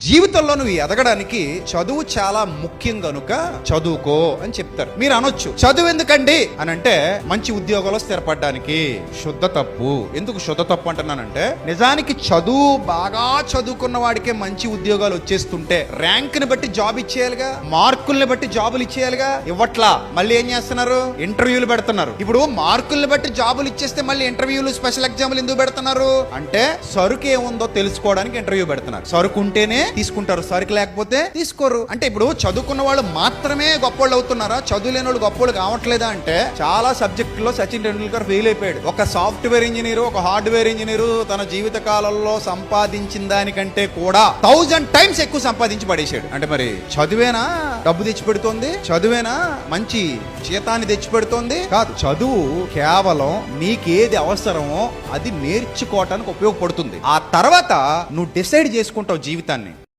జీవితంలో నువ్వు ఎదగడానికి చదువు చాలా ముఖ్యం గనుక చదువుకో అని చెప్తారు. మీరు అనొచ్చు, చదువు ఎందుకండి అని అంటే మంచి ఉద్యోగంలో స్థిరపడడానికి. శుద్ధ తప్పు. ఎందుకు శుద్ధ తప్పు అంటున్నానంటే, నిజానికి చదువు బాగా చదువుకున్న వాడికే మంచి ఉద్యోగాలు వచ్చేస్తుంటే ర్యాంక్ ని బట్టి జాబ్ ఇచ్చేయాలిగా, మార్కుల్ని బట్టి జాబులు ఇచ్చేయాలిగా. ఇవ్వట్లా. మళ్ళీ ఏం చేస్తున్నారు? ఇంటర్వ్యూలు పెడుతున్నారు. ఇప్పుడు మార్కుల్ని బట్టి జాబులు ఇచ్చేస్తే మళ్ళీ ఇంటర్వ్యూలు, స్పెషల్ ఎగ్జామ్లు ఎందుకు పెడుతున్నారు అంటే, సరుకు ఏముందో తెలుసుకోవడానికి ఇంటర్వ్యూ పెడుతున్నారు. సరుకు ఉంటేనే తీసుకుంటారు, సరుకు లేకపోతే తీసుకోరు. అంటే ఇప్పుడు చదువుకున్న వాళ్ళు మాత్రమే గొప్పోళ్ళు అవుతున్నారా? చదువు లేని వాళ్ళు గొప్పోళ్ళు కావట్లేదా అంటే, చాలా సబ్జెక్టులో సచిన్ టెండూల్కర్ ఫెయిల్ అయిపోయాడు. ఒక సాఫ్ట్వేర్ ఇంజనీరు, ఒక హార్డ్వేర్ ఇంజనీరు తన జీవిత కాలంలో సంపాదించిన దానికంటే కూడా 1000 times ఎక్కువ సంపాదించి పడేశాడు. అంటే మరి చదువేనా డబ్బు తెచ్చి పెడుతోంది? చదువేనా మంచి జీతాన్ని తెచ్చి పెడుతోంది? కాదు. చదువు కేవలం నీకేది అవసరమో అది నేర్చుకోవటానికి ఉపయోగపడుతుంది. ఆ తర్వాత నువ్వు డిసైడ్ చేసుకుంటావు జీవితాన్ని.